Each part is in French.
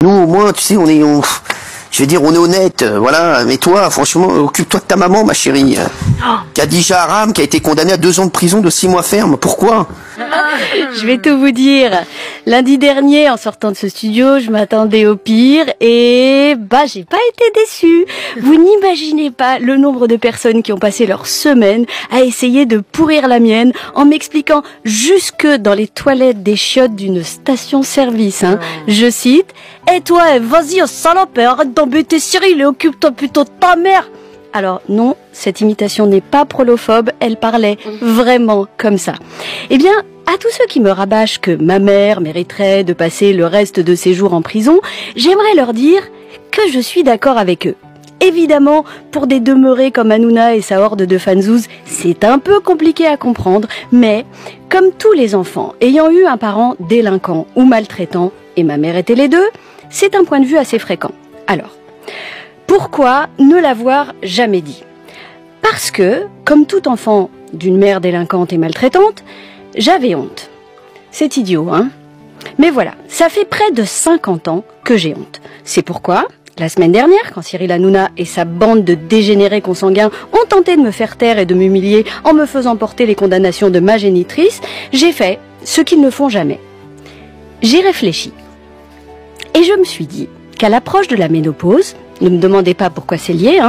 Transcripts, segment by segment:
Nous, au moins, tu sais, je veux dire, on est honnête, voilà. Mais toi, franchement, occupe-toi de ta maman, ma chérie. Khadija Aram, qui a été condamnée à 2 ans de prison de 6 mois ferme. Pourquoi? Je vais tout vous dire. Lundi dernier, en sortant de ce studio, je m'attendais au pire et j'ai pas été déçue. Vous n'imaginez pas le nombre de personnes qui ont passé leur semaine à essayer de pourrir la mienne en m'expliquant jusque dans les toilettes des chiottes d'une station-service. Je cite: « Et toi, vas-y, salope, arrête d'embêter Cyril et occupe-toi plutôt de ta mère !» Alors non, cette imitation n'est pas prolophobe, elle parlait vraiment comme ça. Eh bien, à tous ceux qui me rabâchent que ma mère mériterait de passer le reste de ses jours en prison, j'aimerais leur dire que je suis d'accord avec eux. Évidemment, pour des demeurés comme Hanouna et sa horde de fanzouz, c'est un peu compliqué à comprendre, mais comme tous les enfants ayant eu un parent délinquant ou maltraitant, et ma mère était les deux, c'est un point de vue assez fréquent. Alors, pourquoi ne l'avoir jamais dit? Parce que, comme tout enfant d'une mère délinquante et maltraitante, j'avais honte. C'est idiot, hein? Mais voilà, ça fait près de 50 ans que j'ai honte. C'est pourquoi, la semaine dernière, quand Cyril Hanouna et sa bande de dégénérés consanguins ont tenté de me faire taire et de m'humilier en me faisant porter les condamnations de ma génitrice, j'ai fait ce qu'ils ne font jamais. J'ai réfléchi. Et je me suis dit qu'à l'approche de la ménopause, ne me demandez pas pourquoi c'est lié,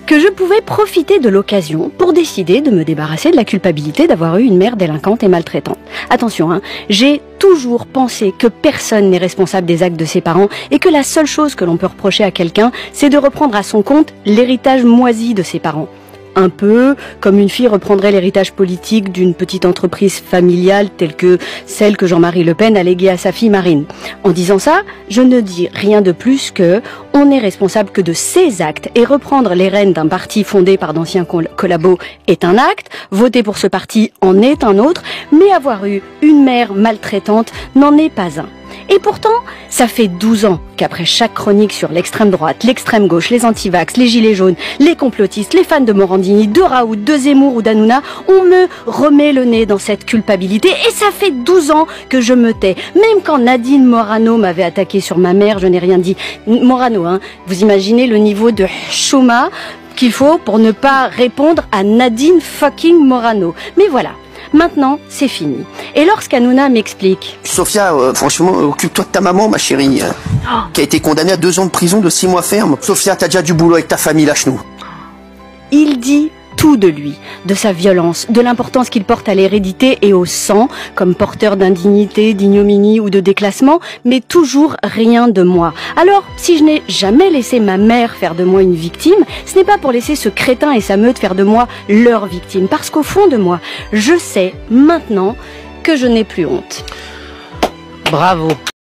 que je pouvais profiter de l'occasion pour décider de me débarrasser de la culpabilité d'avoir eu une mère délinquante et maltraitante. Attention, j'ai toujours pensé que personne n'est responsable des actes de ses parents et que la seule chose que l'on peut reprocher à quelqu'un, c'est de reprendre à son compte l'héritage moisi de ses parents. Un peu comme une fille reprendrait l'héritage politique d'une petite entreprise familiale telle que celle que Jean-Marie Le Pen a léguée à sa fille Marine. En disant ça, je ne dis rien de plus que on n'est responsable que de ses actes et reprendre les rênes d'un parti fondé par d'anciens collabos est un acte, voter pour ce parti en est un autre, mais avoir eu une mère maltraitante n'en est pas un. Et pourtant, ça fait 12 ans qu'après chaque chronique sur l'extrême droite, l'extrême gauche, les antivax, les gilets jaunes, les complotistes, les fans de Morandini, de Raoult, de Zemmour ou d'Hanouna, on me remet le nez dans cette culpabilité. Et ça fait 12 ans que je me tais. Même quand Nadine Morano m'avait attaqué sur ma mère, je n'ai rien dit. Morano, vous imaginez le niveau de chouma qu'il faut pour ne pas répondre à Nadine fucking Morano. Mais voilà. Maintenant, c'est fini. Et lorsqu'Hanouna m'explique... Sophia, franchement, occupe-toi de ta maman, ma chérie, qui a été condamnée à 2 ans de prison de 6 mois ferme. Sophia, t'as déjà du boulot avec ta famille, lâche-nous. Il dit tout de lui, de sa violence, de l'importance qu'il porte à l'hérédité et au sang, comme porteur d'indignité, d'ignominie ou de déclassement, mais toujours rien de moi. Alors, si je n'ai jamais laissé ma mère faire de moi une victime, ce n'est pas pour laisser ce crétin et sa meute faire de moi leur victime, parce qu'au fond de moi, je sais maintenant que je n'ai plus honte. Bravo.